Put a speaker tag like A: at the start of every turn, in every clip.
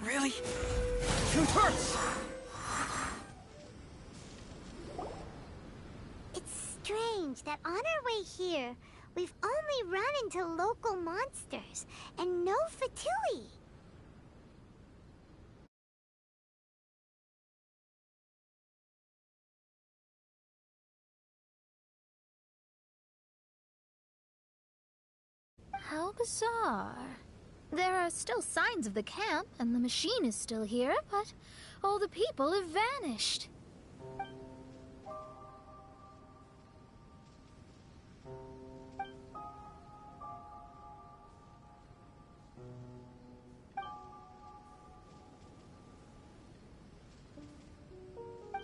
A: Really? Shoot hurts!
B: It's strange that on our way here, we've only run into local monsters and no Fatui.
C: How bizarre. There are still signs of the camp, and the machine is still here, but all the people have vanished.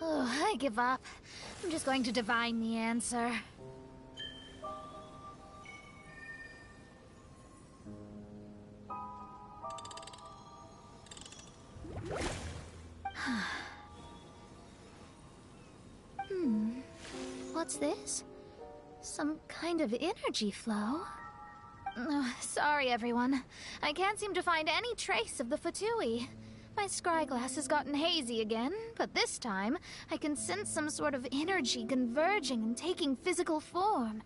C: Oh, I give up. I'm just going to divine the answer. What's this? Some kind of energy flow? Sorry, everyone. I can't seem to find any trace of the Fatui. My scryglass has gotten hazy again, but this time I can sense some sort of energy converging and taking physical form.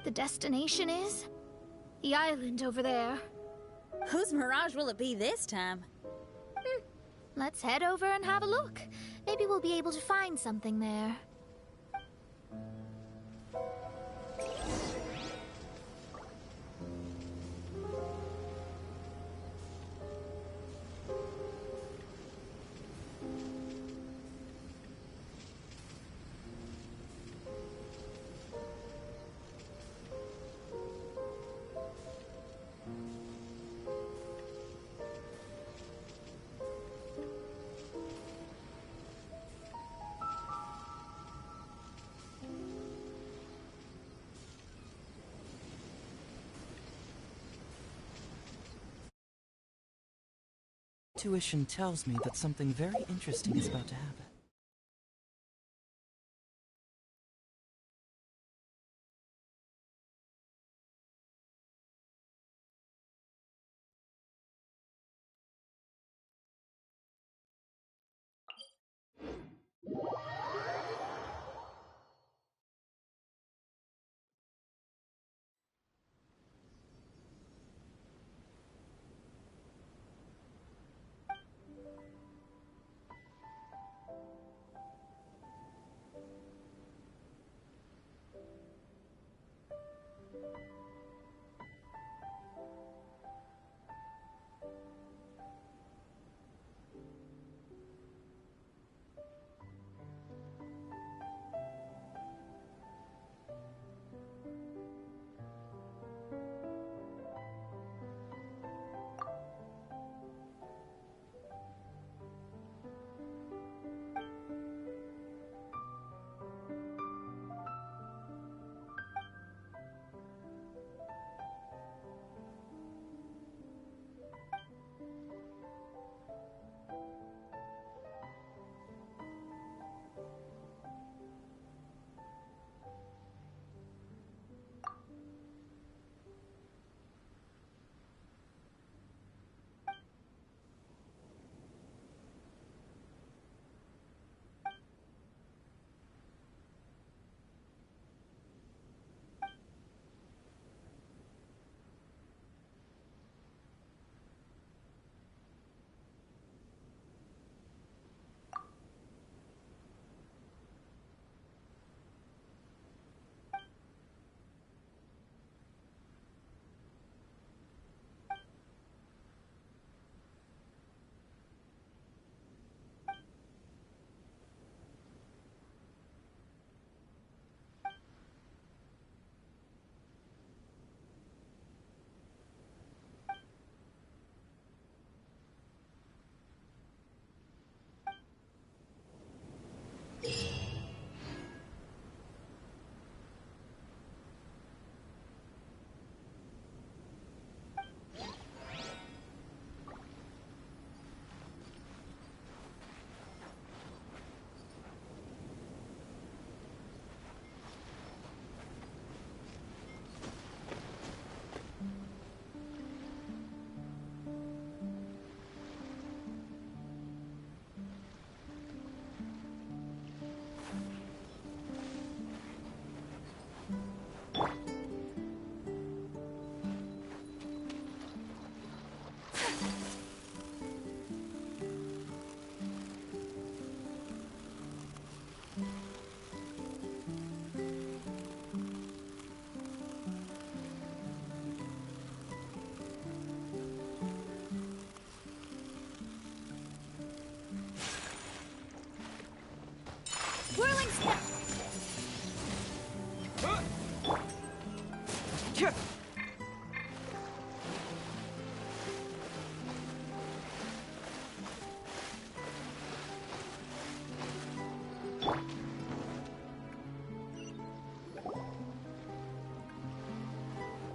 C: The destination is the island over there.
D: Whose mirage will it be this time?
C: Let's head over and have a look. Maybe we'll be able to find something there.
A: Intuition tells me that something very interesting is about to happen.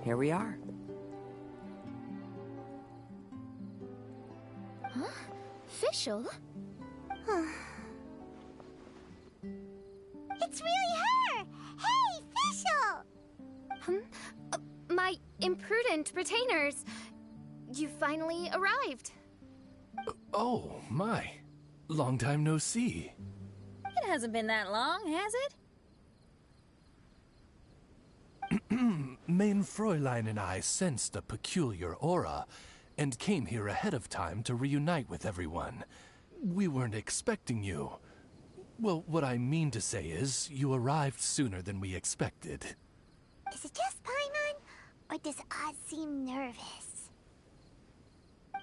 E: here we are.
C: Huh? Fischl?
B: It's really her! Hey, Fischl!
C: My imprudent retainers. You finally arrived.
F: Oh, my. Long time no see.
D: It hasn't been that long, has it?
F: Main Fräulein and I sensed a peculiar aura, and came here ahead of time to reunite with everyone. We weren't expecting you. Well, what I mean to say is, you arrived sooner than we expected.
B: Is it just Paimon? Or does Oz seem nervous?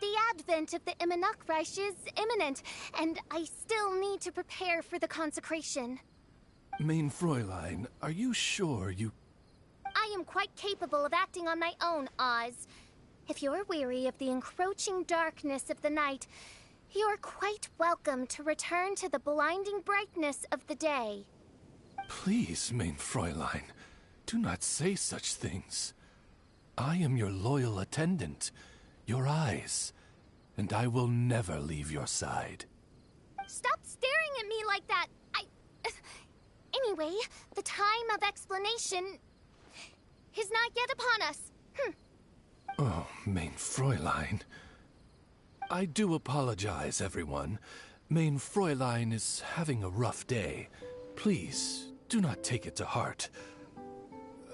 C: The advent of the Immunachreich is imminent, and I still need to prepare for the consecration.
F: Main Fräulein, are you sure you...
C: I am quite capable of acting on my own, Oz. If you're weary of the encroaching darkness of the night, you're quite welcome to return to the blinding brightness of the day.
F: Please, Main Fräulein, do not say such things. I am your loyal attendant, your eyes, and I will never leave your side.
C: Stop staring at me like that! Anyway, the time of explanation is not yet upon us.
F: Oh, Main Fräulein. I do apologize, everyone. Main Fräulein is having a rough day. Please, do not take it to heart.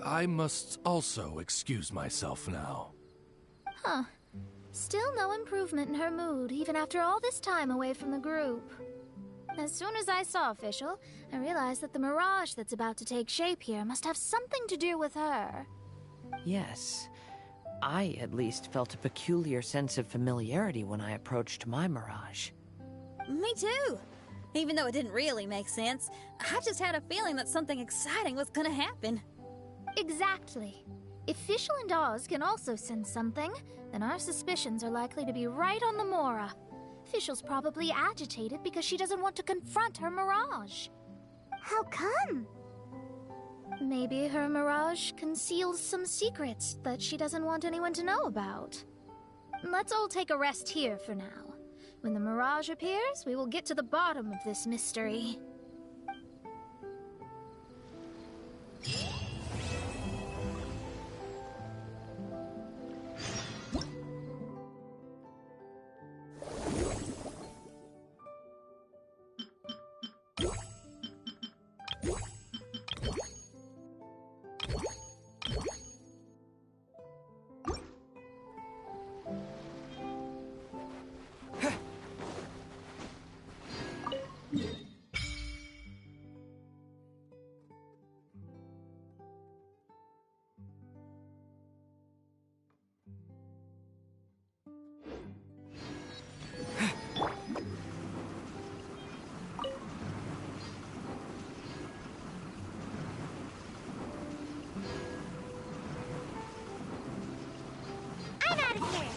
F: I must also excuse myself now.
C: Huh. Still no improvement in her mood, even after all this time away from the group. As soon as I saw Fischl, I realized that the mirage that's about to take shape here must have something to do with her.
E: Yes. I, at least, felt a peculiar sense of familiarity when I approached my mirage.
D: Me too. Even though it didn't really make sense, I just had a feeling that something exciting was gonna happen.
C: Exactly. If Fischl and Oz can also sense something, then our suspicions are likely to be right on the Mora. Fischl's probably agitated because she doesn't want to confront her mirage.
B: How come?
C: Maybe her mirage conceals some secrets that she doesn't want anyone to know about. Let's all take a rest here for now. When the mirage appears, we will get to the bottom of this mystery.
B: I'm out of here!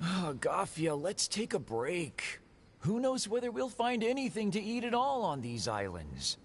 G: Oh, Gafia, let's take a break. Who knows whether we'll find anything to eat at all on these islands?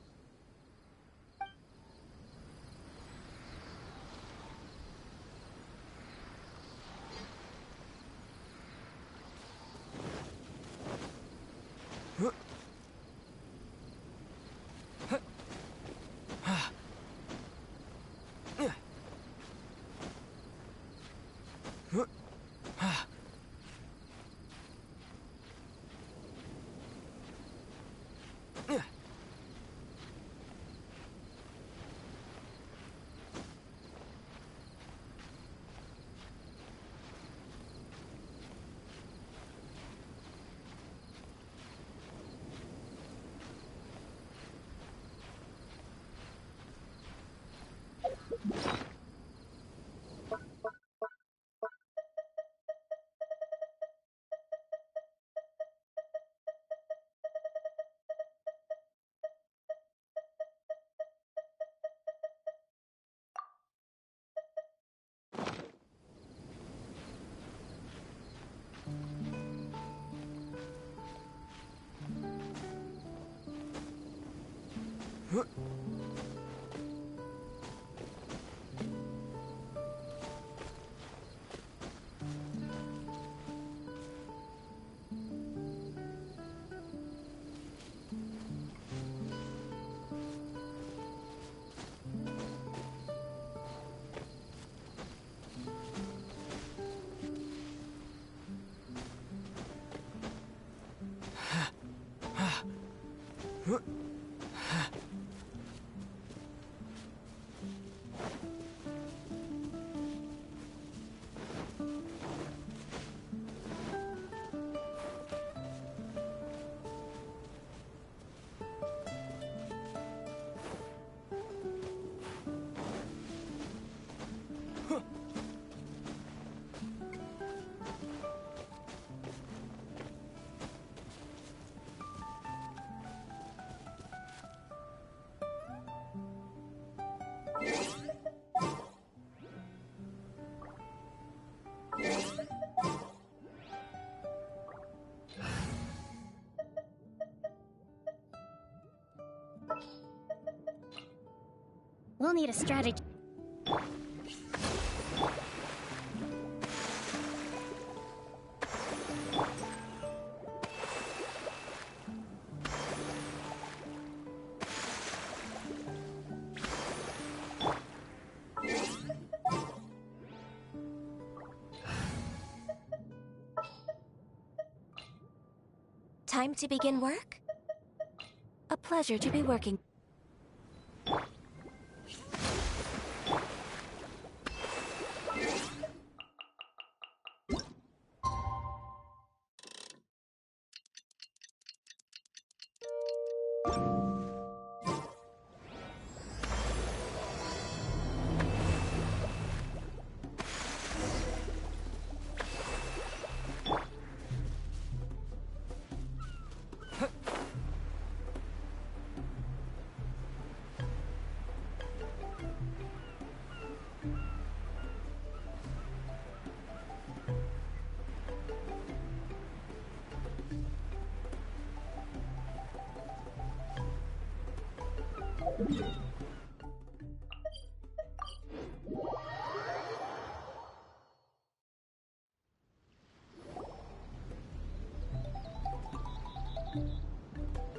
B: We'll need a strategy.
H: Time to begin work? A pleasure to be working.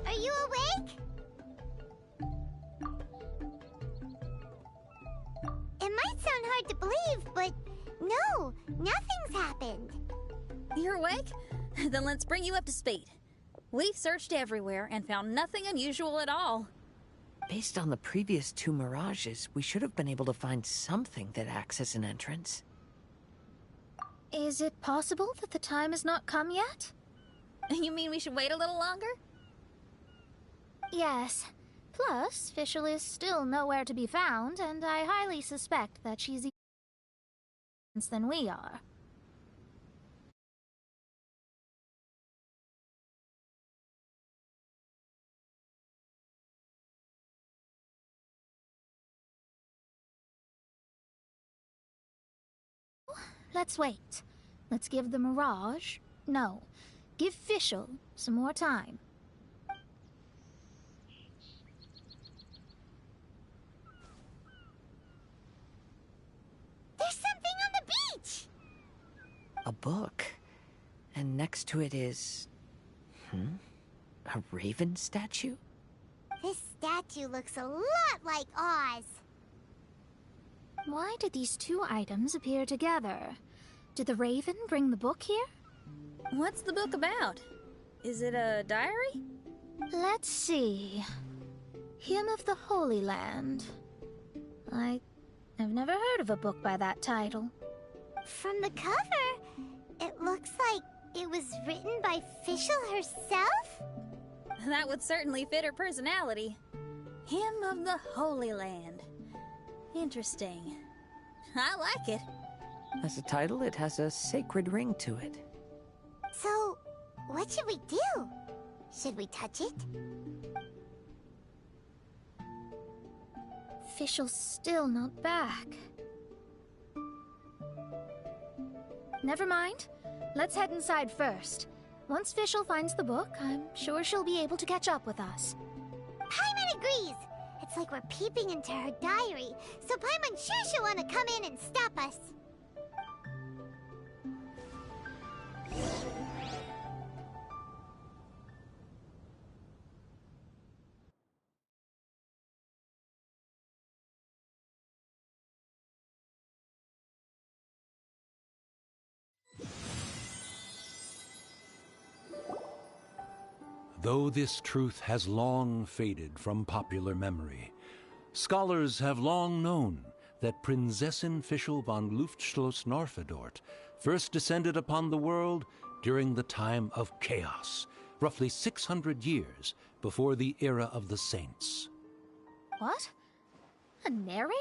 B: Are you awake? It might sound hard to believe, but no, nothing's happened.
D: You're awake? Then let's bring you up to speed. We've searched everywhere and found nothing unusual at all.
E: Based on the previous two mirages, we should have been able to find something that acts as an entrance.
C: Is it possible that the time has not come yet?
D: You mean we should wait a little longer?
C: Yes. Plus, Fischl is still nowhere to be found, and I highly suspect that she's even than we are. Let's wait. Let's give the Mirage... No. Give Fischl some more time.
B: There's something on the beach!
E: A book. And next to it is... a raven statue?
B: This statue looks a lot like Oz.
C: Why did these two items appear together? Did the raven bring the book here?
D: What's the book about? Is it a diary?
C: Let's see. Hymn of the Holy Land. I've never heard of a book by that title.
B: From the cover, it looks like it was written by Fischl herself?
D: That would certainly fit her personality. Hymn of the Holy Land. Interesting. I like it.
E: As a title, it has a sacred ring to it.
B: So, what should we do? Should we touch it?
C: Fischl's still not back. Never mind. Let's head inside first. Once Fischl finds the book, I'm sure she'll be able to catch up with us.
B: Paimon agrees! It's like we're peeping into her diary, so Paimon's sure she'll want to come in and stop us.
I: Though this truth has long faded from popular memory, scholars have long known that Prinzessin Fischl von Luftschloss Norfedort first descended upon the world during the time of chaos, roughly 600 years before the era of the saints.
C: What? A narrator?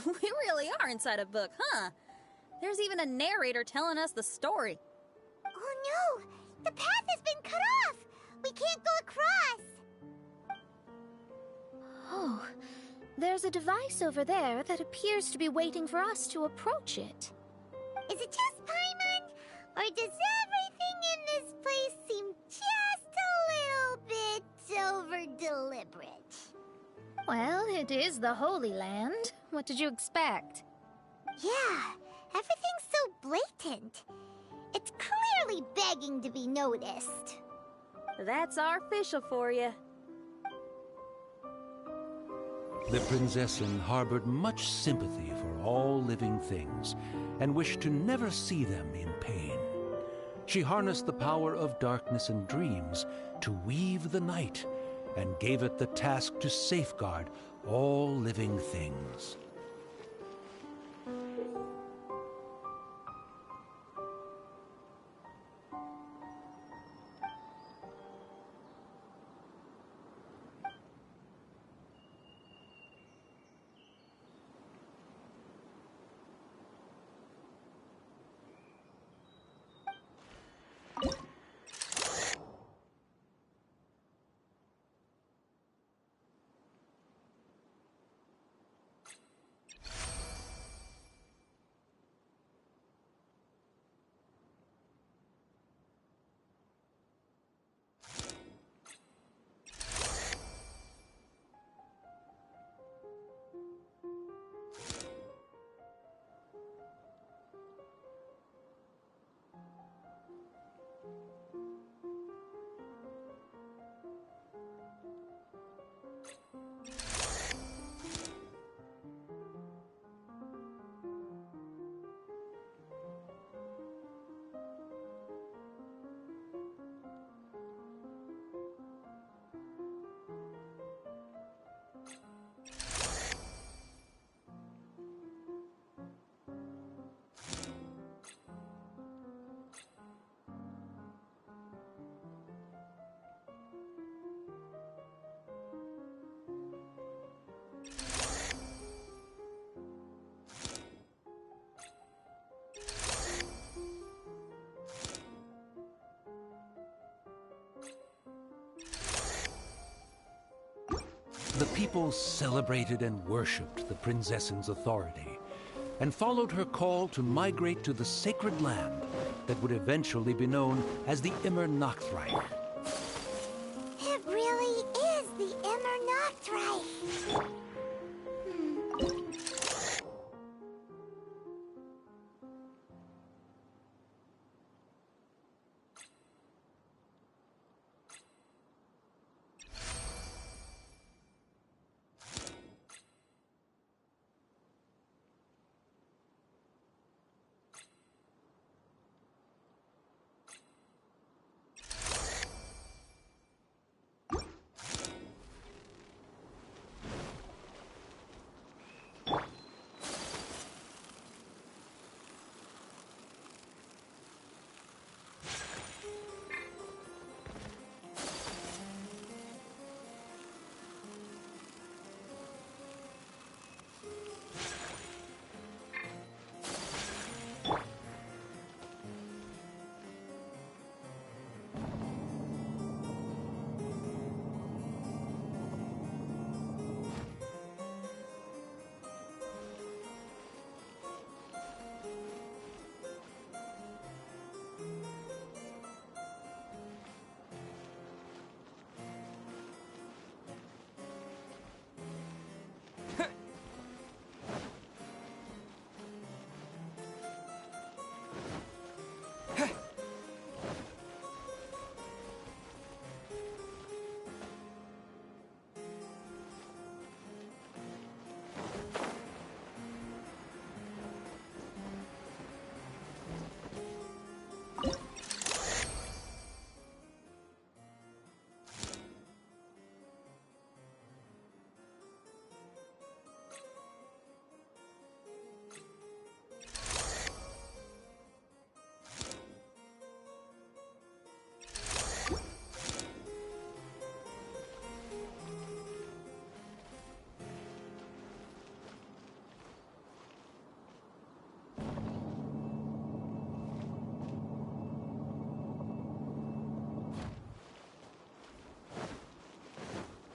D: We really are inside a book, huh? There's even a narrator telling us the story.
B: Oh no! The path has been cut off! We can't go across!
C: Oh, there's a device over there that appears to be waiting for us to approach it.
B: Is it just Paimon? Or does everything in this place seem just a little bit over-deliberate?
C: Well, it is the Holy Land. What did you expect?
B: Yeah, everything's so blatant. It's clearly begging to be noticed.
D: That's our official for you.
I: The Prinzessin harbored much sympathy for all living things and wished to never see them in pain. She harnessed the power of darkness and dreams to weave the night and gave it the task to safeguard all living things. The people celebrated and worshipped the Prinzessin's authority and followed her call to migrate to the sacred land that would eventually be known as the Immer Nachtreich.
B: It really is the Immer Nachtreich.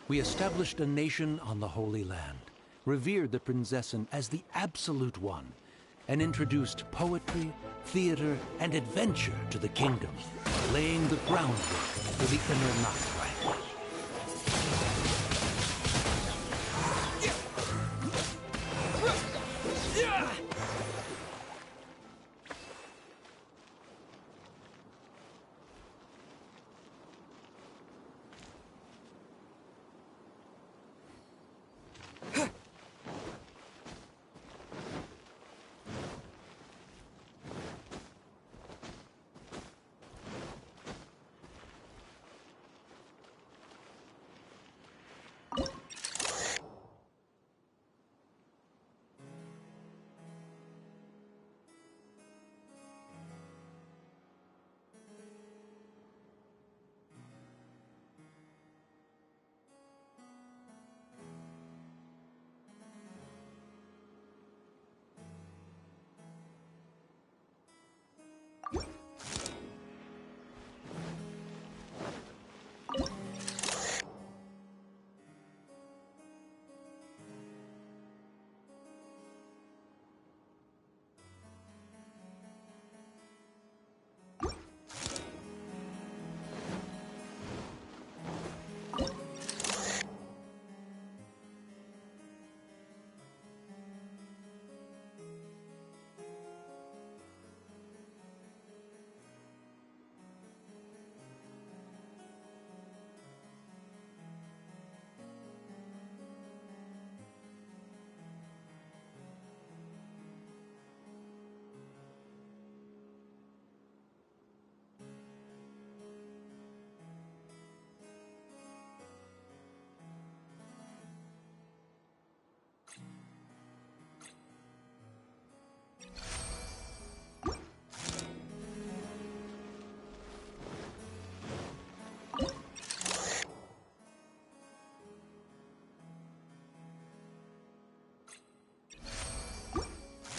I: we established a nation on the Holy Land, revered the Prinzessin as the absolute one, and introduced poetry, theater, and adventure to the kingdom, laying the groundwork for the inner Nachtreich.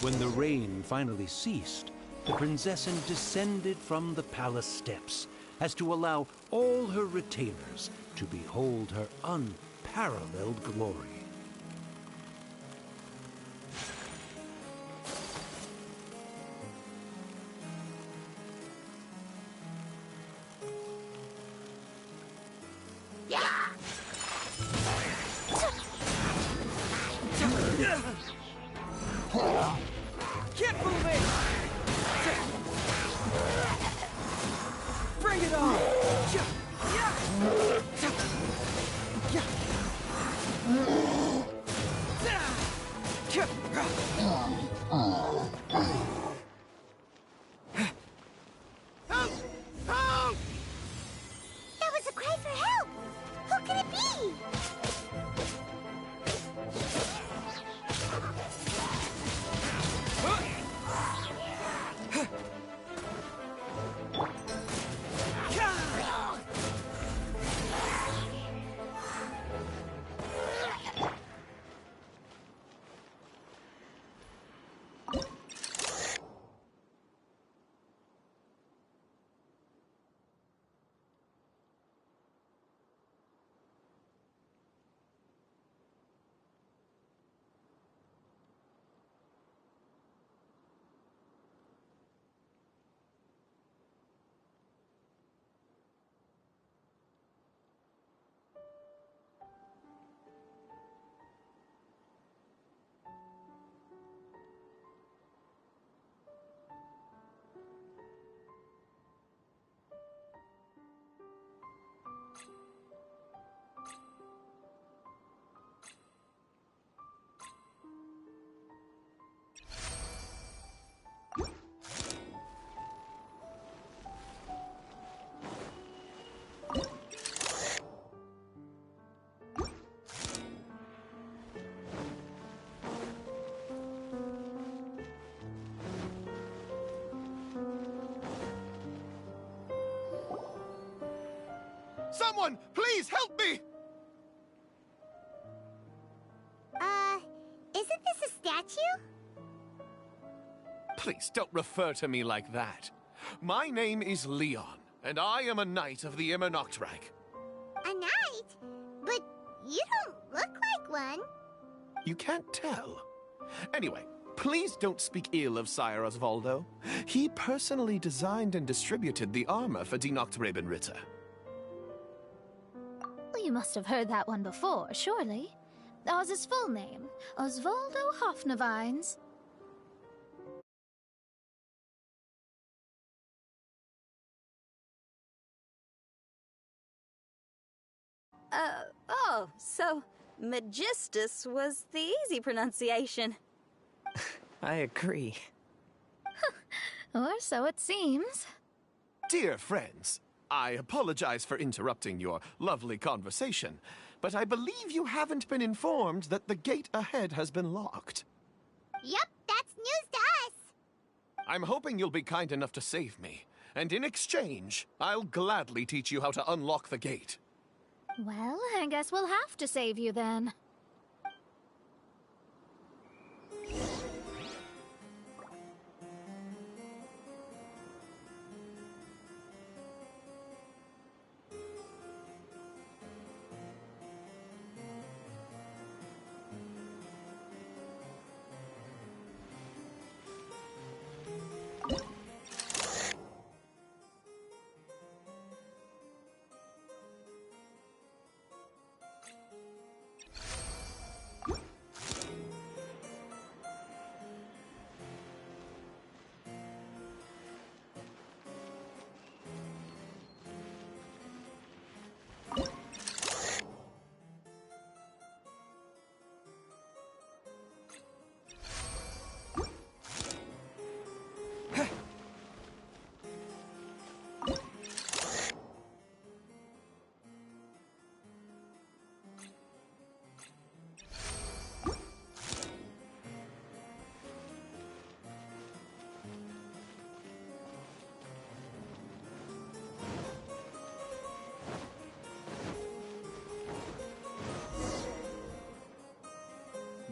I: When the rain finally ceased, the Prinzessin descended from the palace steps as to allow all her retainers to behold her unparalleled glory.
A: Keep moving! Bring it on!
B: Help! Help! That was a cry for help! Who could it be?
F: Someone, please help me!
B: Isn't this a statue?
F: Please don't refer to me like that. My name is Leon, and I am a knight of the Immer Nachtreich.
B: A knight? But You don't look like one.
J: You can't tell. Anyway, please don't speak ill of Sire Osvaldo. He personally designed and distributed the armor for Die Nachtrebenritter.
C: Well, you must have heard that one before, surely. That was his full name, Osvaldo Hofnevines.
D: Oh, so Magistus was the easy pronunciation.
E: I agree.
C: Or so it seems.
J: Dear friends, I apologize for interrupting your lovely conversation, but I believe you haven't been informed that the gate ahead has been locked.
B: Yup, that's news to us.
J: I'm hoping you'll be kind enough to save me, and in exchange, I'll gladly teach you how to unlock the gate.
C: Well, I guess we'll have to save you then.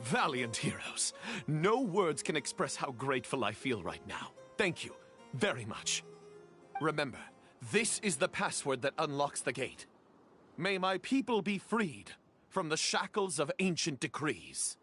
J: Valiant heroes. No words can express how grateful I feel right now. Thank you very much. Remember, this is the password that unlocks the gate. May my people be freed from the shackles of ancient decrees.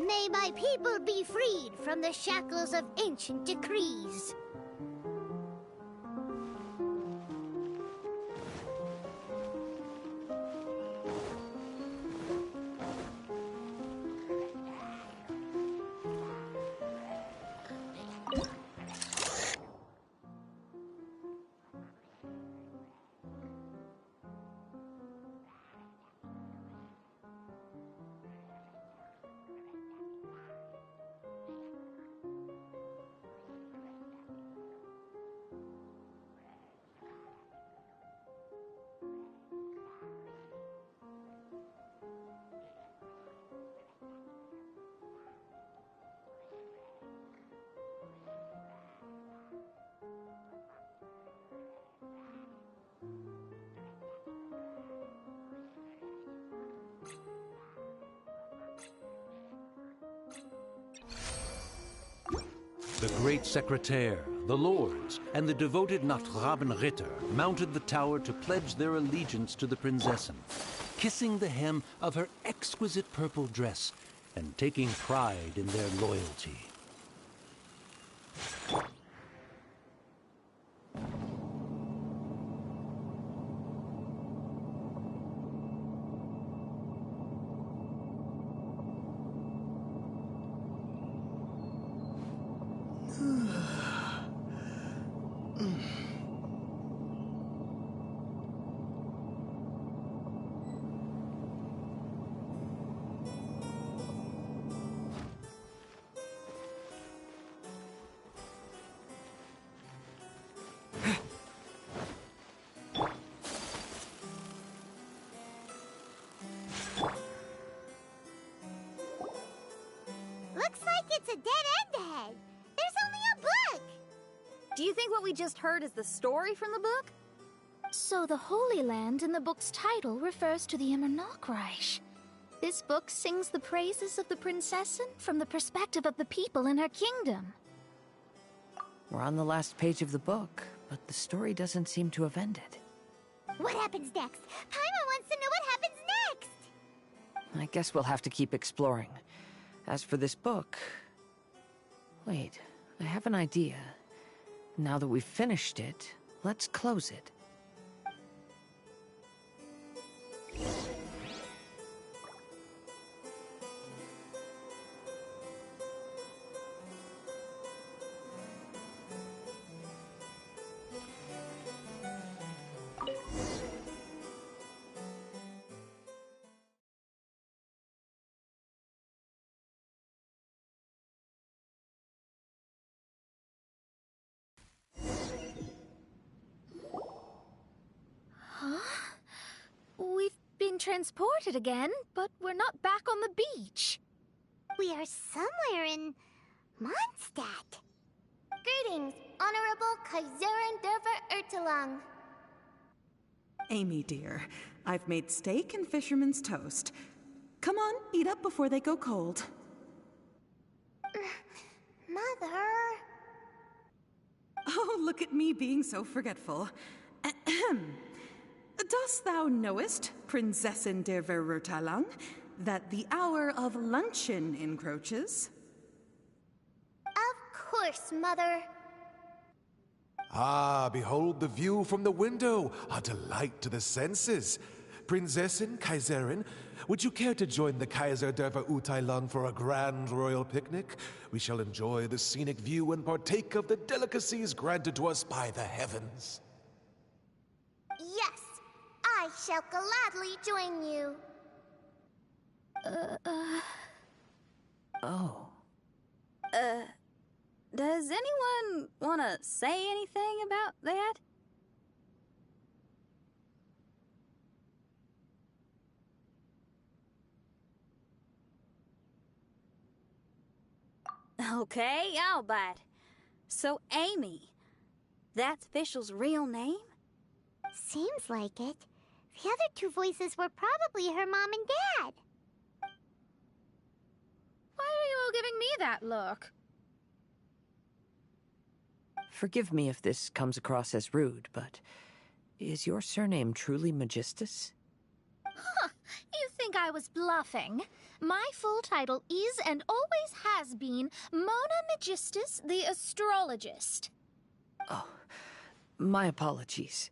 B: May my people be freed from the shackles of ancient decrees.
I: The great secretaire, the lords, and the devoted Nachtrebenritter mounted the tower to pledge their allegiance to the Prinzessin, kissing the hem of her exquisite purple dress and taking pride in their loyalty.
B: Looks like it's a dead end ahead. There's only a book.
D: Do you think what we just heard is the story from the book?
C: So the Holy Land in the book's title refers to the Immernachtreich. This book sings the praises of the Prinzessin from the perspective of the people in her kingdom.
E: We're on the last page of the book, but the story doesn't seem to have ended.
B: What happens next? Paimon wants to know what happens next.
E: I guess we'll have to keep exploring. As for this book... Wait, I have an idea. Now that we've finished it, let's close it.
C: We've been transported again, but we're not back on the beach.
B: We are somewhere in Mondstadt. Greetings, Honorable Kaiserin Derver Ertelang.
K: Amy, dear, I've made steak and fisherman's toast. Come on, eat up before they go cold.
B: Mother...
K: Oh, look at me being so forgetful. Ahem. Dost thou knowest, Prinzessin der Verurteilung, that the hour of luncheon encroaches?
B: Of course, Mother.
L: Ah, behold the view from the window, a delight to the senses. Prinzessin, Kaiserin, would you care to join the Kaiser der Verurteilung for a grand royal picnic? We shall enjoy the scenic view and partake of the delicacies granted to us by the heavens.
B: Yes, I shall gladly join you.
E: Oh.
D: Does anyone want to say anything about that? Okay, I'll bite. So, Amy, that's Fischl's real name?
B: Seems like it. The other two voices were probably her mom and dad.
C: Why are you all giving me that look?
E: Forgive me if this comes across as rude, but is your surname truly Magistus?
C: Huh, you think I was bluffing? My full title is and always has been Mona Magistus the Astrologist.
E: Oh, my apologies.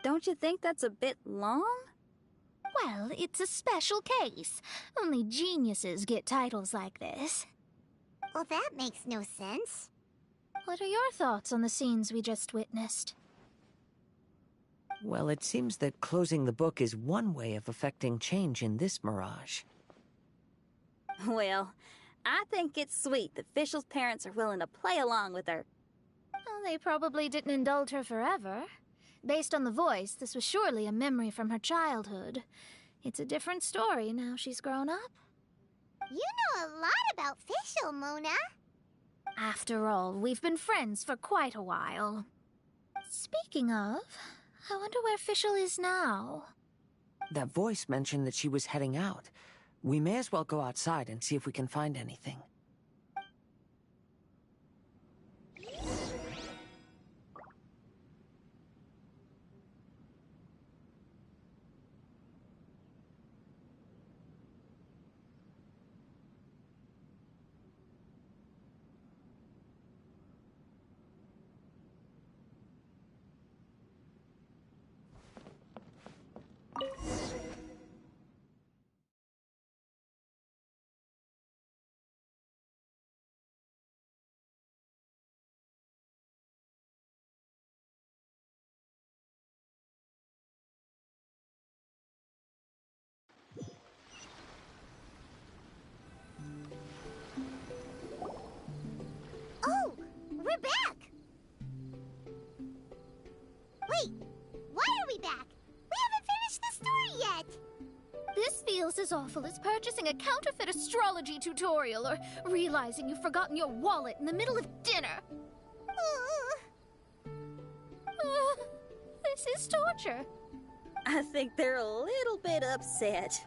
D: Don't you think that's a bit long?
C: Well, it's a special case. Only geniuses get titles like this.
B: Well, that makes no sense.
C: What are your thoughts on the scenes we just witnessed?
E: Well, it seems that closing the book is one way of affecting change in this mirage.
D: Well, I think it's sweet that Fischl's parents are willing to play along with her.
C: Well, they probably didn't indulge her forever. Based on the voice, this was surely a memory from her childhood. It's a different story now she's grown up.
B: You know a lot about Fischl, Mona.
C: After all, we've been friends for quite a while. Speaking of, I wonder where Fischl is now.
E: That voice mentioned that she was heading out. We may as well go outside and see if we can find anything.
C: almost as awful as purchasing a counterfeit astrology tutorial or realizing you've forgotten your wallet in the middle of dinner. This is torture.
D: I think they're a little bit upset.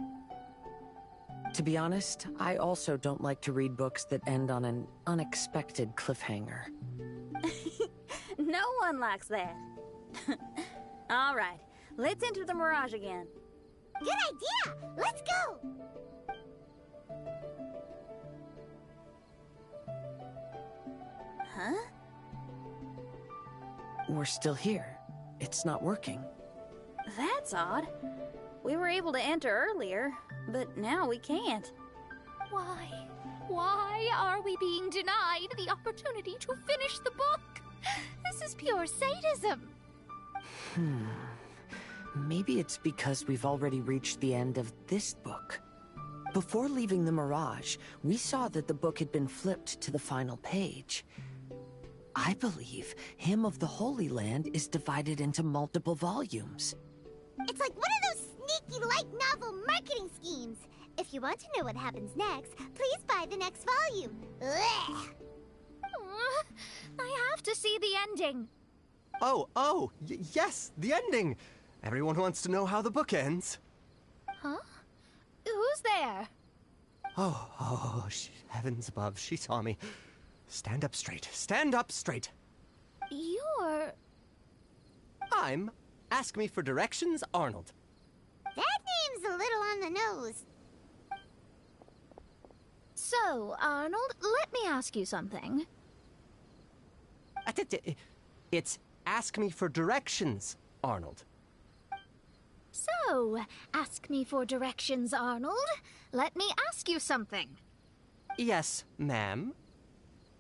E: To be honest, I also don't like to read books that end on an unexpected cliffhanger.
D: No one likes that. All right, let's enter the Mirage again.
B: Good idea! Let's go!
D: Huh?
E: We're still here. It's not working.
D: That's odd. We were able to enter earlier, but now we can't.
C: Why? Why are we being denied the opportunity to finish the book? This is pure sadism.
E: Maybe it's because we've already reached the end of this book. Before leaving the Mirage, we saw that the book had been flipped to the final page. I believe Hymn of the Holy Land is divided into multiple volumes.
B: It's like one of those sneaky light novel marketing schemes. If you want to know what happens next, please buy the next volume. Ugh.
C: I have to see the ending.
M: Yes, the ending. Everyone wants to know how the book ends.
C: Huh? Who's there?
M: Heavens above, she saw me. Stand up straight. Stand up straight.
C: You're...
M: I'm Ask Me for Directions, Arnold.
B: That name's a little on the nose.
C: So, Arnold, let me ask you something.
M: It's Ask Me for Directions, Arnold.
C: So, ask me for directions, Arnold. Let me ask you something.
M: Yes, ma'am.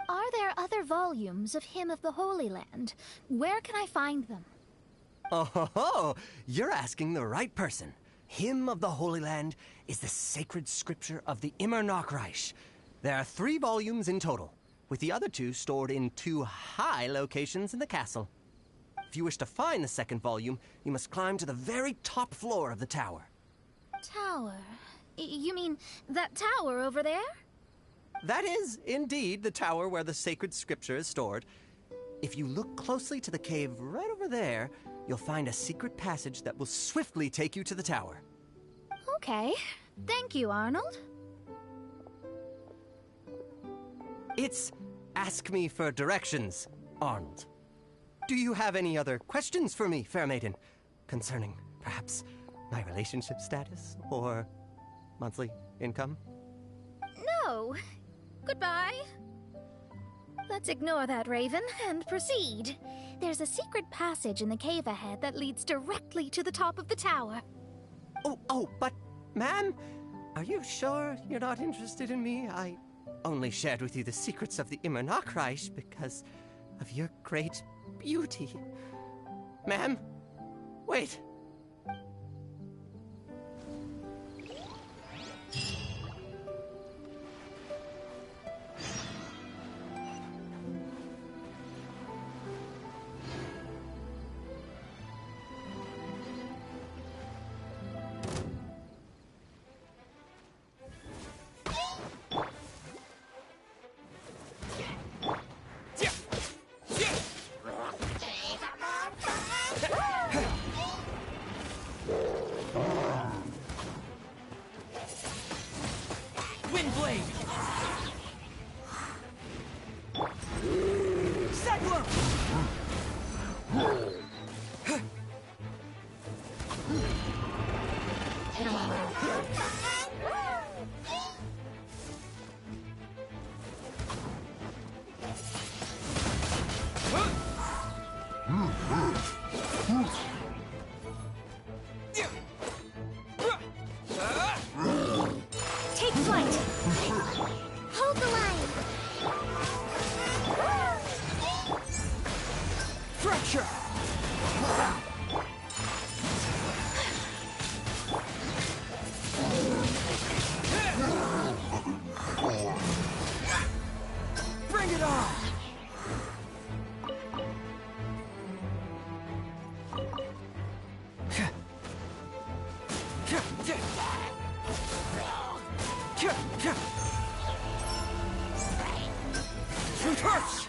C: Are there other volumes of Hymn of the Holy Land? Where can I find them?
M: You're asking the right person. Hymn of the Holy Land is the sacred scripture of the Immer Nachreich. There are 3 volumes in total, with the other 2 stored in 2 high locations in the castle. If you wish to find the second volume, you must climb to the very top floor of the tower.
C: Tower? You mean that tower over there?
M: That is, indeed, the tower where the sacred scripture is stored. If you look closely to the cave right over there, you'll find a secret passage that will swiftly take you to the tower.
C: Okay. Thank you, Arnold.
M: It's Ask Me for Directions, Arnold. Do you have any other questions for me, fair maiden? Concerning, perhaps, my relationship status or monthly income?
C: No. Goodbye. Let's ignore that, Raven, and proceed. There's a secret passage in the cave ahead that leads directly to the top of the tower.
M: But, ma'am, are you sure you're not interested in me? I only shared with you the secrets of the Immer Nachreich because of your great beauty. Ma'am, wait.
B: Take flight! Hold the line!
M: Fracture! Bring it on!
A: Shoot first!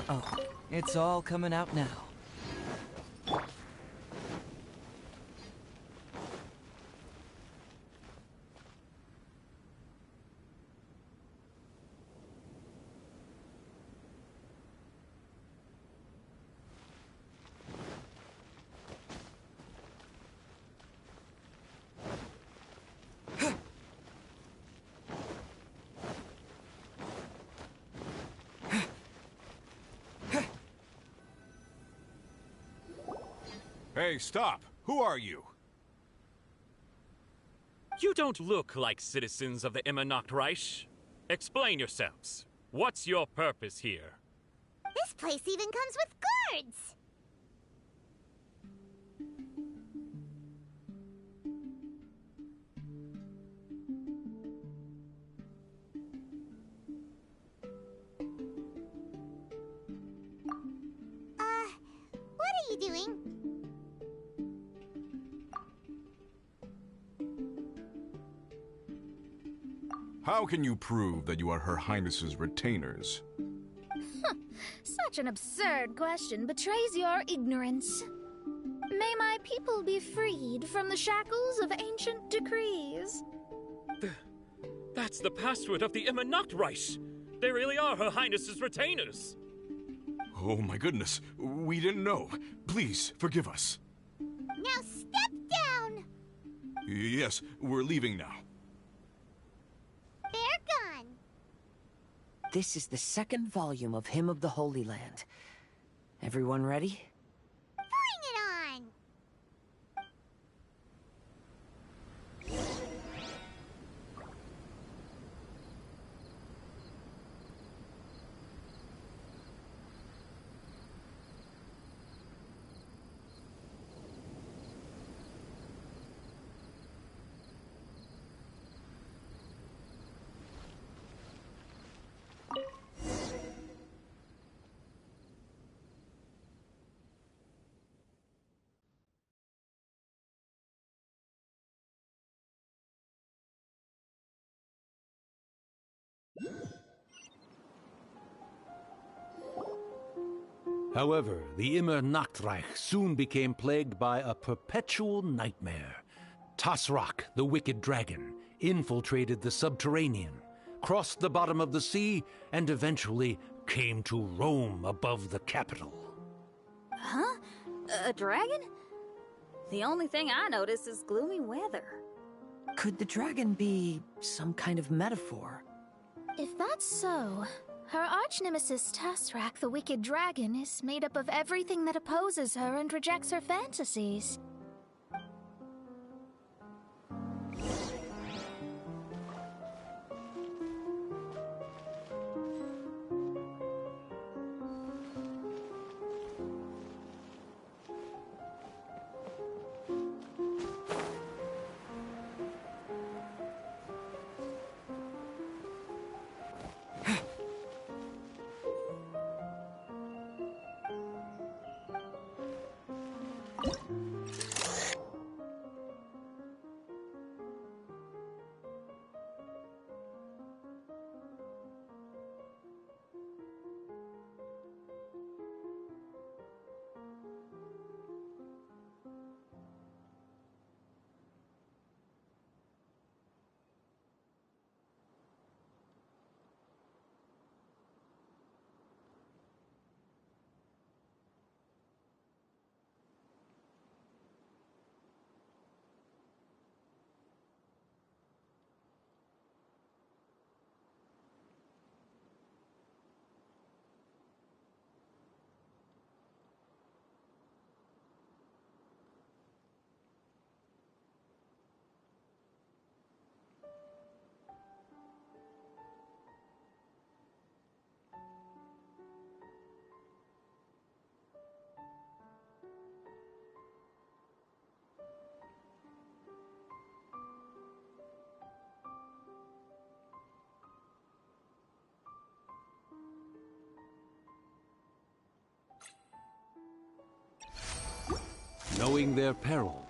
A: Oh, it's all coming out now.
N: Hey, stop! Who are you?
O: You don't look like citizens of the Immernachtreich. Explain yourselves. What's your purpose here?
B: This place even comes with guards! What are you doing?
N: How can you prove that you are Her Highness's retainers?
C: Such an absurd question betrays your ignorance. May my people be freed from the shackles of ancient decrees.
O: That's the password of the Immernachtreich. They really are Her Highness's retainers.
N: Oh my goodness, we didn't know. Please, forgive us.
B: Now step down!
N: Yes, we're leaving now.
B: They're gone.
E: This is the second volume of Hymn of the Holy Land. Everyone ready?
B: Bring it on!
I: However, the Immernachtreich soon became plagued by a perpetual nightmare. Tasrak, the wicked dragon, infiltrated the subterranean, crossed the bottom of the sea, and eventually came to roam above the capital.
D: Huh? A dragon? The only thing I notice is gloomy weather.
E: Could the dragon be some kind of metaphor?
C: If that's so, her arch-nemesis Tasrak, the wicked dragon, is made up of everything that opposes her and rejects her fantasies.
I: Knowing their peril,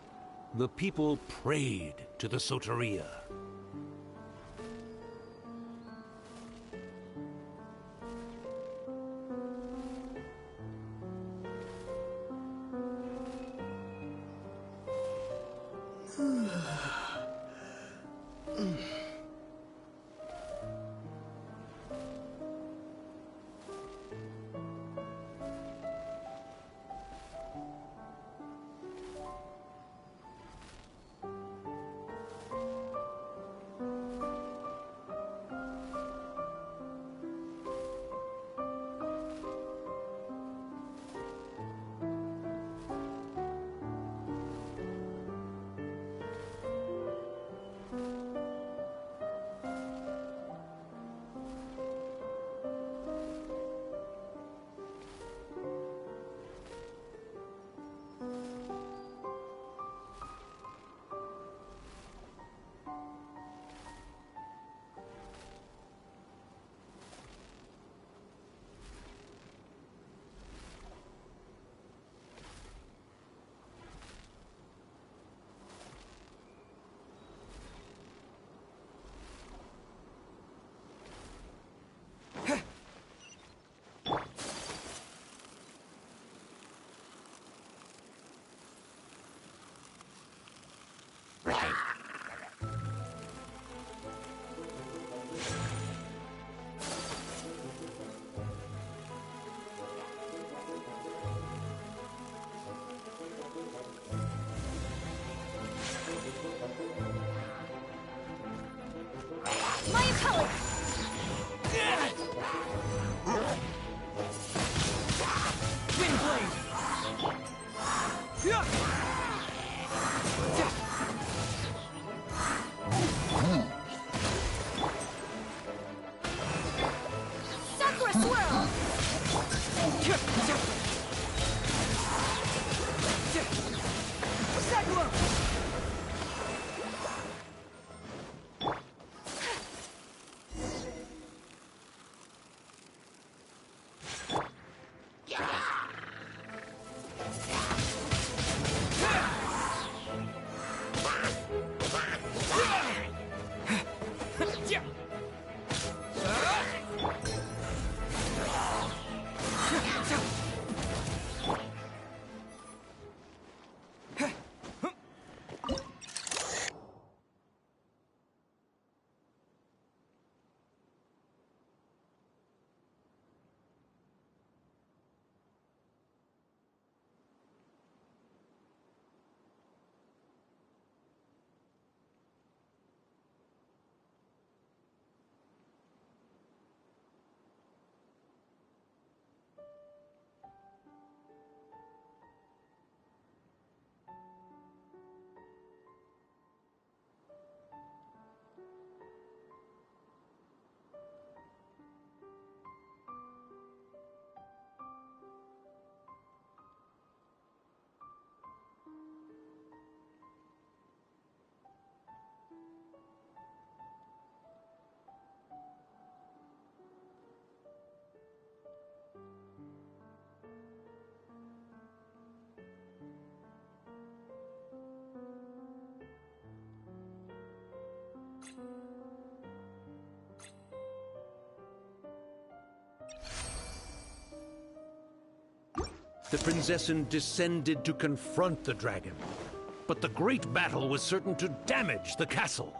I: the people prayed to the Soteria.
B: My color!
G: Wind blade!
B: Sakura swirl!
G: Sakura!
I: The Prinzessin descended to confront the dragon, but the great battle was certain to damage the castle.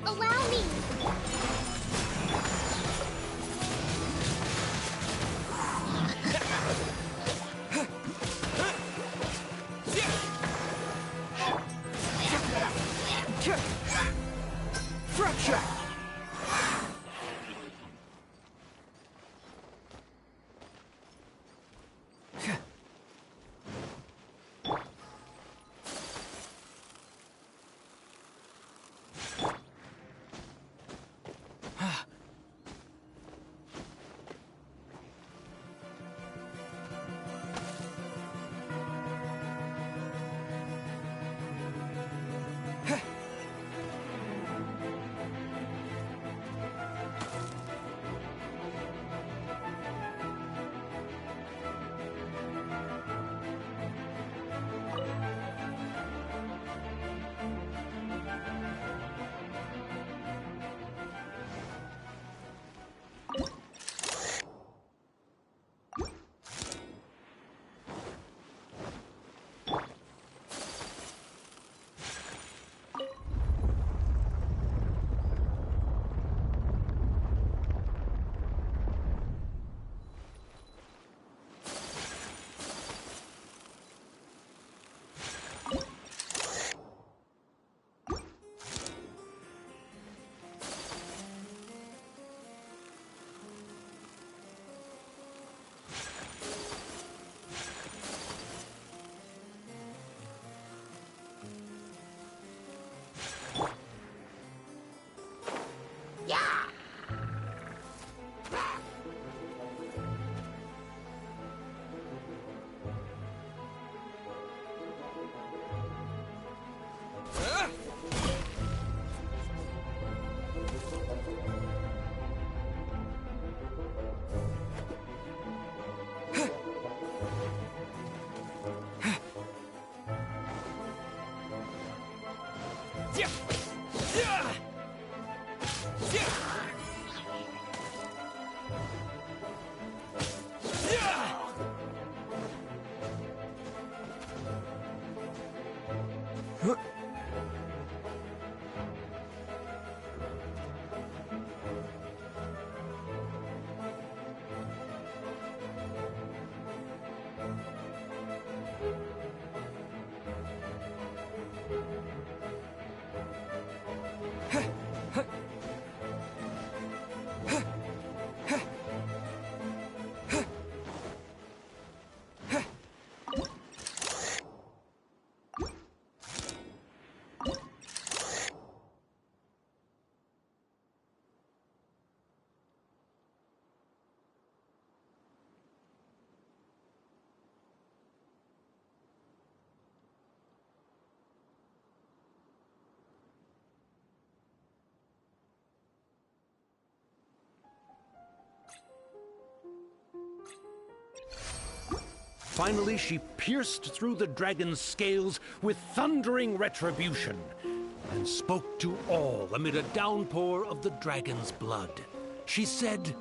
B: Allow me!
M: Fracture!
I: Finally, she pierced through the dragon's scales with thundering retribution and spoke to all amid a downpour of the dragon's blood. She said,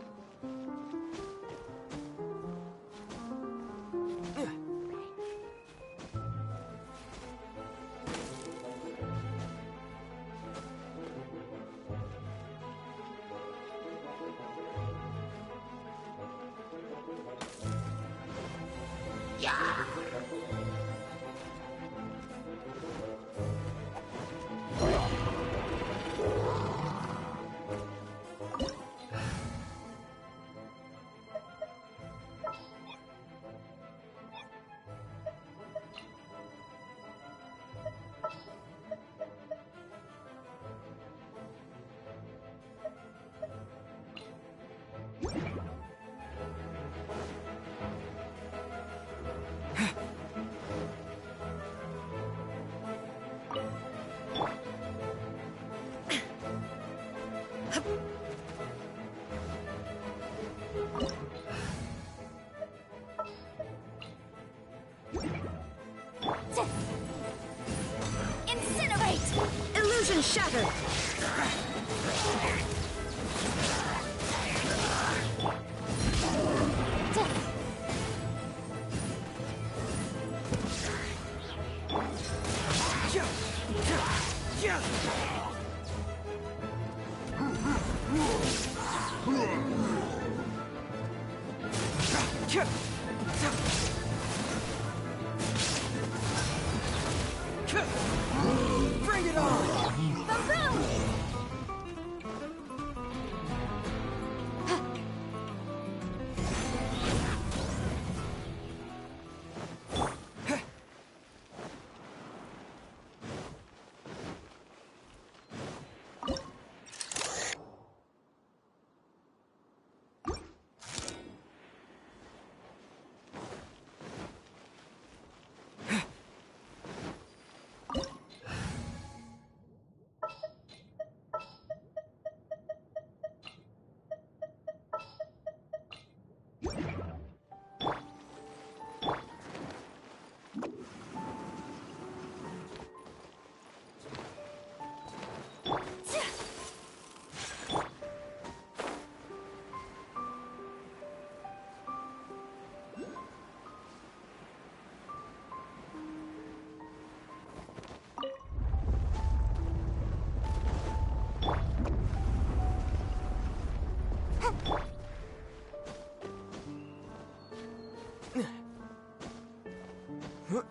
B: Incinerate!
P: Illusion shattered!
M: Bring it on!
P: Boom!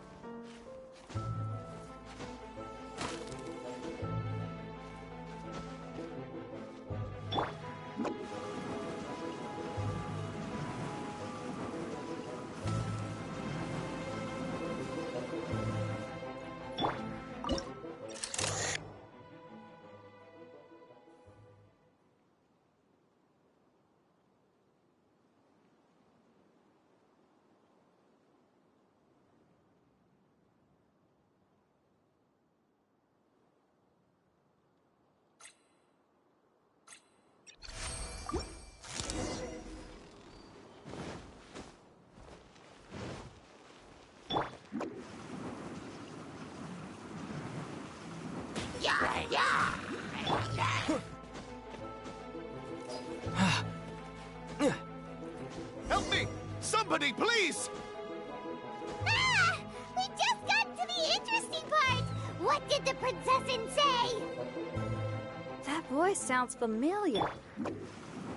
J: Help me! Somebody, please!
B: Ah! We just got to the interesting part! What did the princessin say?
P: That voice sounds familiar.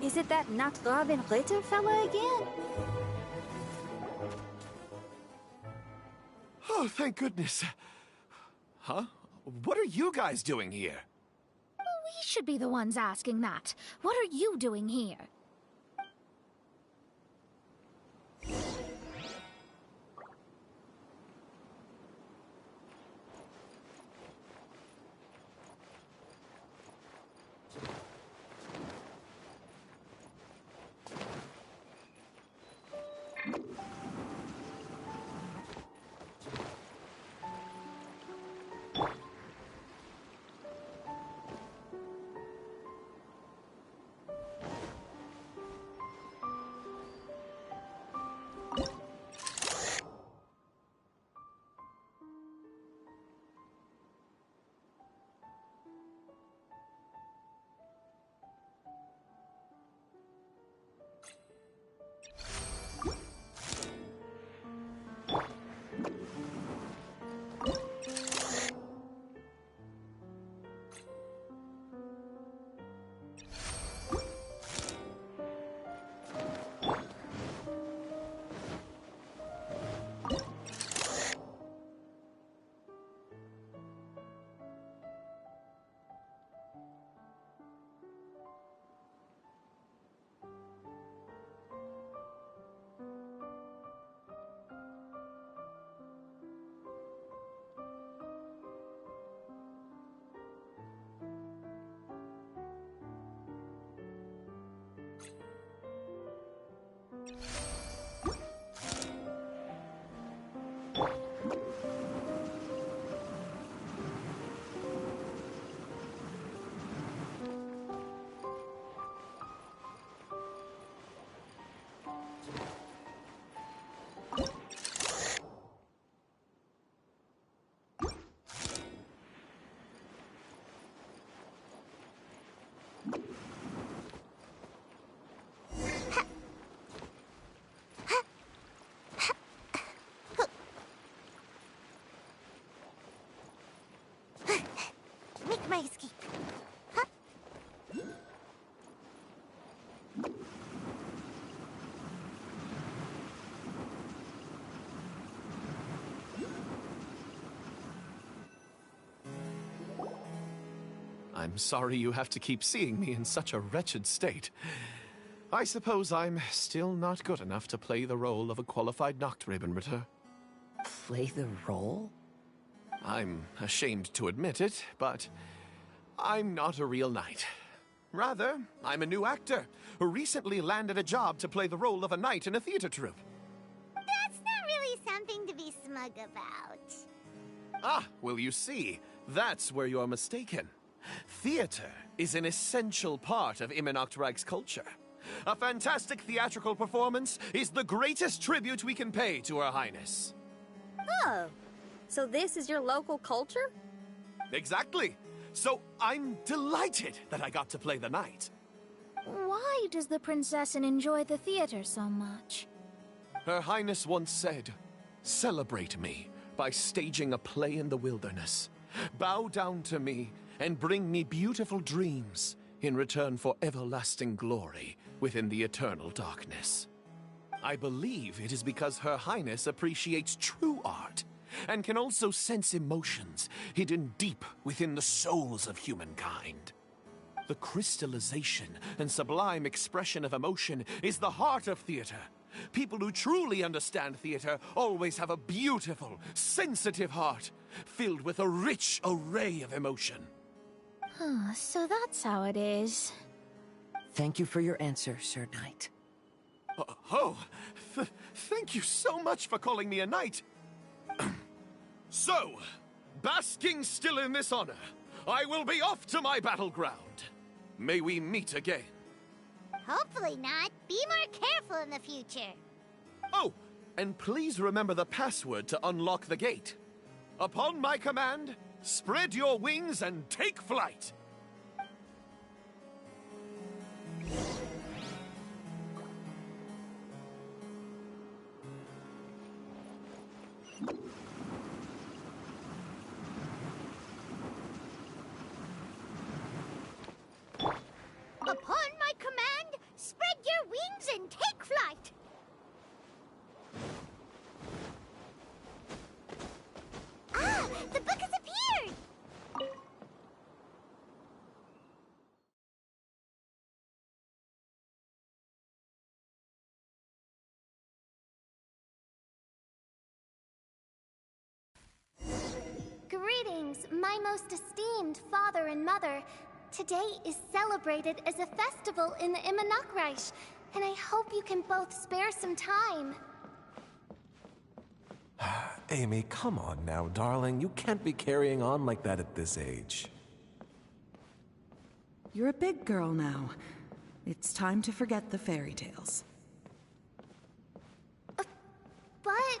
P: Is it that Not Robin Ritter fella again?
J: Oh, thank goodness. Huh? What are you guys doing here?
C: We should be the ones asking that. What are you doing here?
B: my escape. Huh?
J: I'm sorry you have to keep seeing me in such a wretched state. I suppose I'm still not good enough to play the role of a qualified Nachtrebenritter.
E: Play the role?
J: I'm ashamed to admit it, but I'm not a real knight. Rather, I'm a new actor who recently landed a job to play the role of a knight in a theater troupe.
B: That's not really something to be smug about.
J: Ah, well, you see, that's where you're mistaken. Theater is an essential part of Immernachtreich's culture. A fantastic theatrical performance is the greatest tribute we can pay to Her Highness.
D: Oh, so this is your local culture?
J: Exactly. So I'm delighted that I got to play the knight.
C: Why does the princessin enjoy the theater so much?
J: Her Highness once said, "Celebrate me by staging a play in the wilderness. Bow down to me and bring me beautiful dreams in return for everlasting glory within the eternal darkness." I believe it is because Her Highness appreciates true art and can also sense emotions hidden deep within the souls of humankind. The crystallization and sublime expression of emotion is the heart of theater. People who truly understand theater always have a beautiful, sensitive heart filled with a rich array of emotion.
C: So that's how it is.
E: Thank you for your answer, Sir Knight.
J: Thank you so much for calling me a knight. So, basking still in this honor, I will be off to my battleground. May we meet again.
B: Hopefully not. Be more careful in the future.
J: Oh, and please remember the password to unlock the gate. Upon my command, spread your wings and take flight.
B: Upon my command, spread your wings and take flight. Ah, the book has appeared!
C: Greetings, my most esteemed father and mother. Today is celebrated as a festival in the Immernachtreich, and I hope you can both spare some time.
L: Amy, come on now, darling. You can't be carrying on like that at this age.
K: You're a big girl now. It's time to forget the fairy tales.
C: But...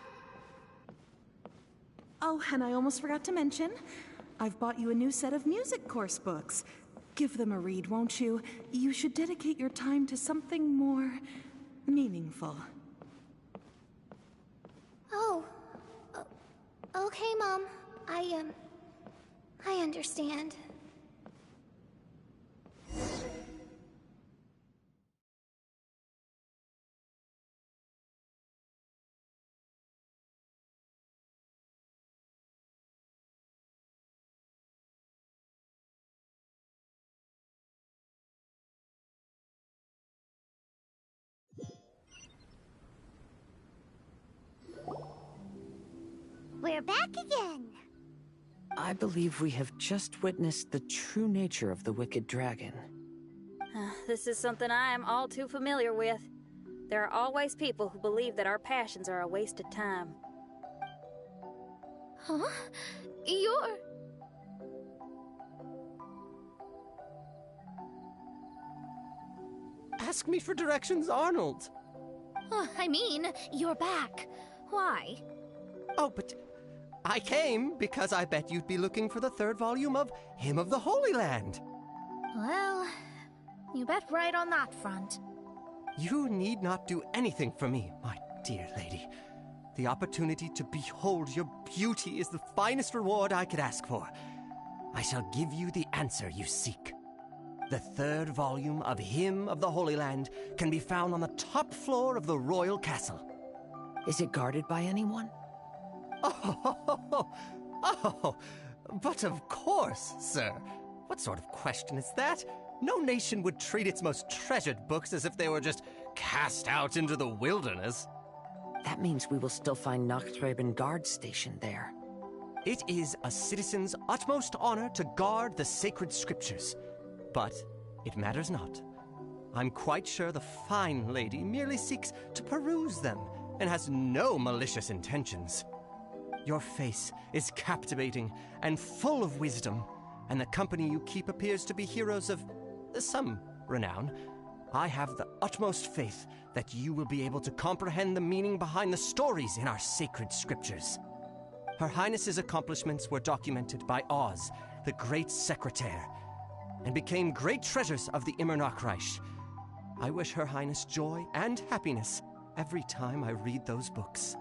K: Oh, and I almost forgot to mention, I've bought you a new set of music course books. Give them a read, won't you? You should dedicate your time to something more meaningful.
C: Oh. Okay, Mom. I understand.
B: We're back again.
E: I believe we have just witnessed the true nature of the wicked dragon.
D: This is something I am all too familiar with. There are always people who believe that our passions are a waste of time.
C: Huh? You're...
M: Ask me for directions, Arnold.
C: I mean, you're back. Why?
M: Oh, but I came because I bet you'd be looking for the third volume of Hymn of the Holy Land.
C: Well, you bet right on that front.
M: You need not do anything for me, my dear lady. The opportunity to behold your beauty is the finest reward I could ask for. I shall give you the answer you seek. The third volume of Hymn of the Holy Land can be found on the top floor of the royal castle.
E: Is it guarded by anyone?
M: Oh, but of course, sir. What sort of question is that? No nation would treat its most treasured books as if they were just cast out into the wilderness.
E: That means we will still find Nachthreben Guard stationed there.
M: It is a citizen's utmost honor to guard the sacred scriptures. But it matters not. I'm quite sure the fine lady merely seeks to peruse them and has no malicious intentions. Your face is captivating and full of wisdom, and the company you keep appears to be heroes of some renown. I have the utmost faith that you will be able to comprehend the meaning behind the stories in our sacred scriptures. Her Highness's accomplishments were documented by Oz, the great secretaire, and became great treasures of the Immernachtreich. I wish Her Highness joy and happiness every time I read those books.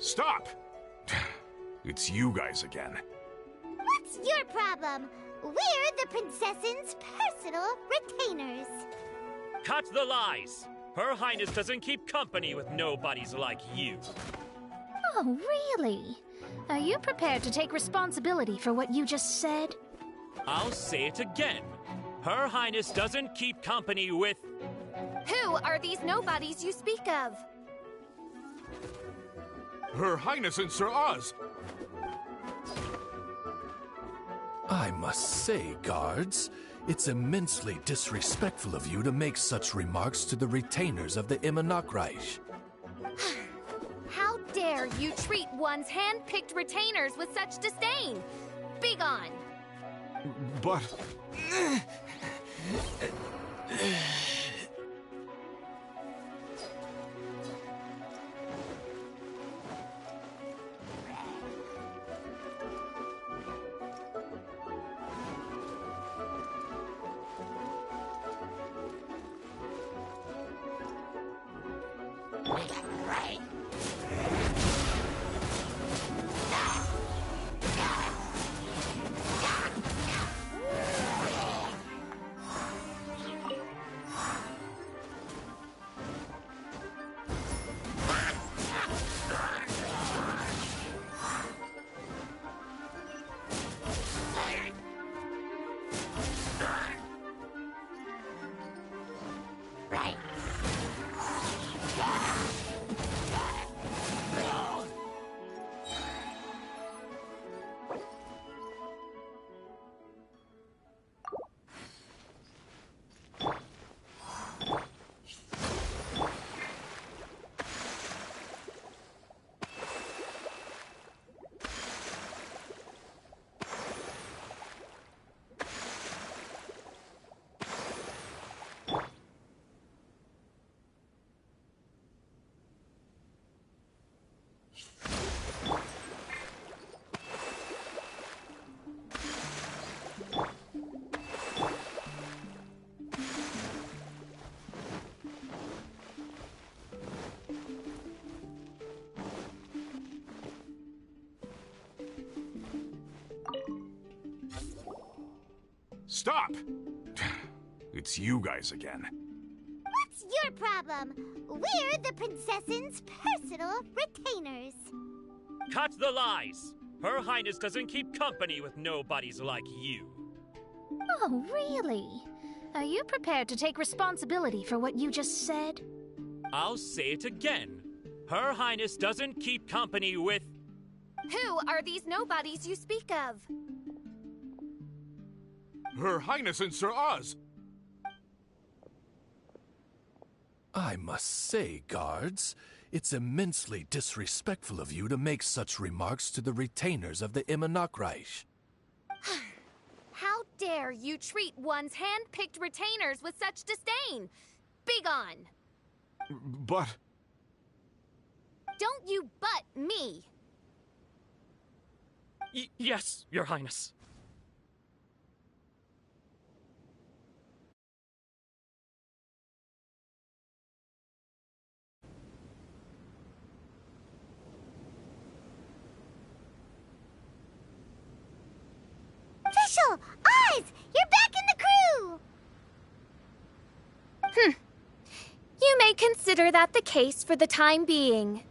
N: Stop! It's you guys again.
B: What's your problem? We're the princess's personal retainers.
O: Cut the lies! Her Highness doesn't keep company with nobodies like you.
C: Oh, really? Are you prepared to take responsibility for what you just said?
O: I'll say it again. Her Highness doesn't keep company with...
C: Who are these nobodies you speak of?
N: Her Highness and Sir Oz!
F: I must say, guards, it's immensely disrespectful of you to make such remarks to the retainers of the Immernachtreich.
C: How dare you treat one's hand-picked retainers with such disdain? Begone!
N: But... Stop! It's you guys again.
B: What's your problem? We're the princess's personal retainers.
O: Cut the lies! Her Highness doesn't keep company with nobodies like you.
C: Oh, really? Are you prepared to take responsibility for what you just said?
O: I'll say it again. Her Highness doesn't keep company with...
C: Who are these nobodies you speak of?
N: Her Highness and Sir Oz.
F: I must say, guards, it's immensely disrespectful of you to make such remarks to the retainers of the Immernachtreich.
C: How dare you treat one's hand-picked retainers with such disdain? Begone!
N: But...
C: Don't you butt me!
O: Yes, Your Highness.
B: Official! Oz! You're back in the crew!
C: You may consider that the case for the time being.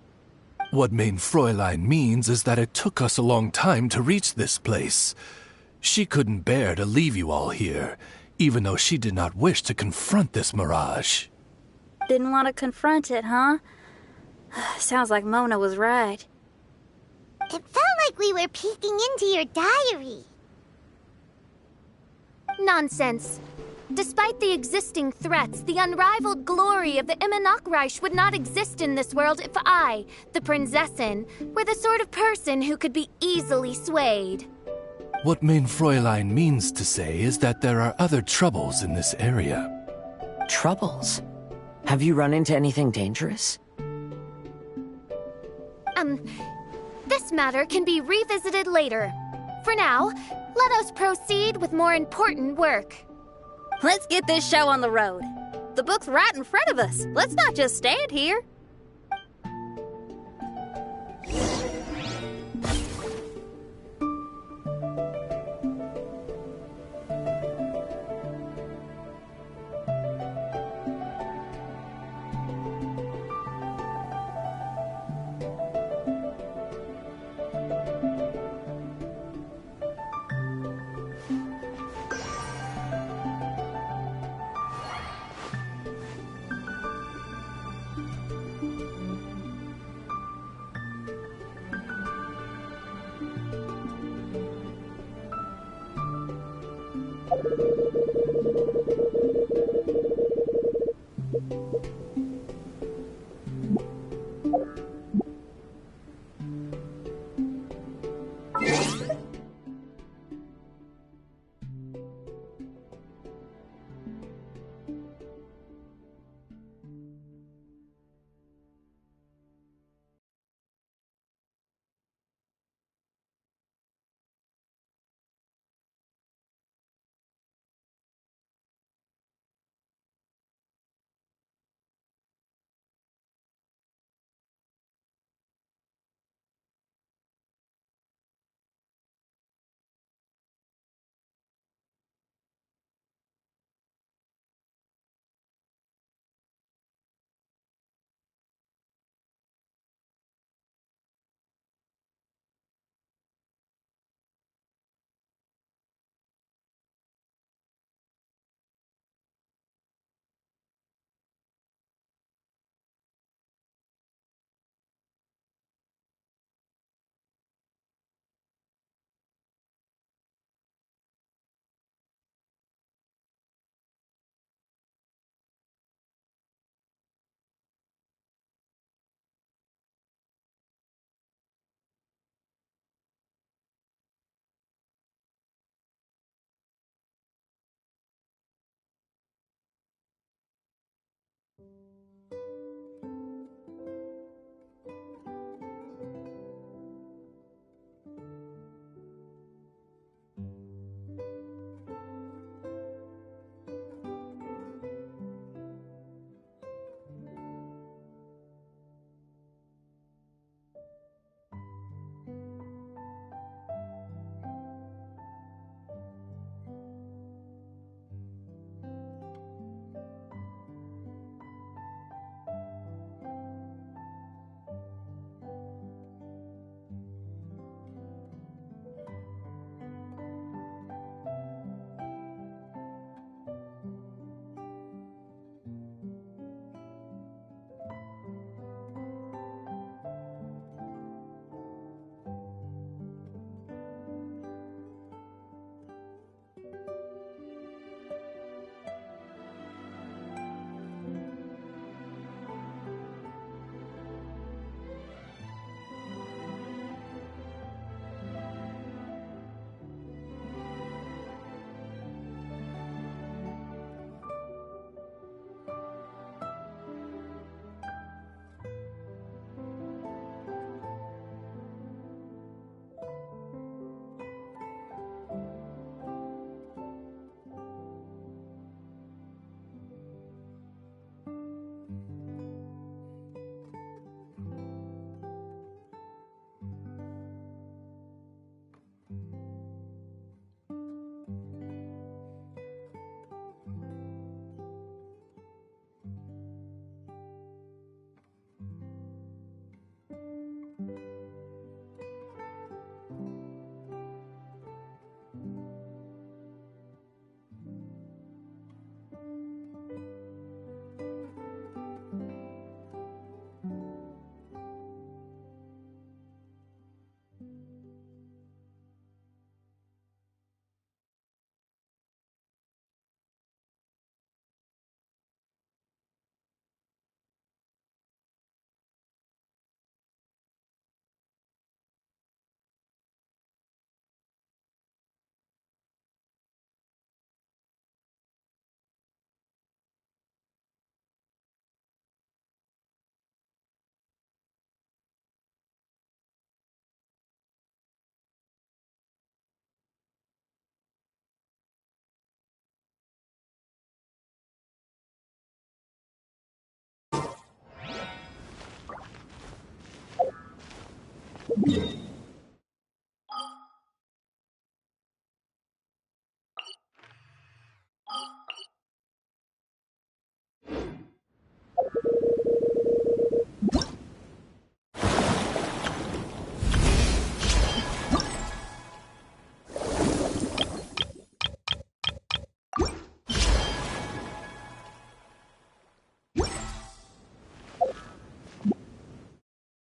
F: What Mein Fräulein means is that it took us a long time to reach this place. She couldn't bear to leave you all here, even though she did not wish to confront this mirage.
P: Didn't want to confront it, huh? Sounds like Mona was right.
B: It felt like we were peeking into your diary.
C: Nonsense. Despite the existing threats, the unrivaled glory of the Immernachtreich would not exist in this world if I, the Prinzessin, were the sort of person who could be easily swayed.
F: What Mein Fräulein means to say is that there are other troubles in this area.
E: Troubles? Have you run into anything dangerous?
C: This matter can be revisited later. For now, let us proceed with more important work.
P: Let's get this show on the road. The book's right in front of us. Let's not just stand here.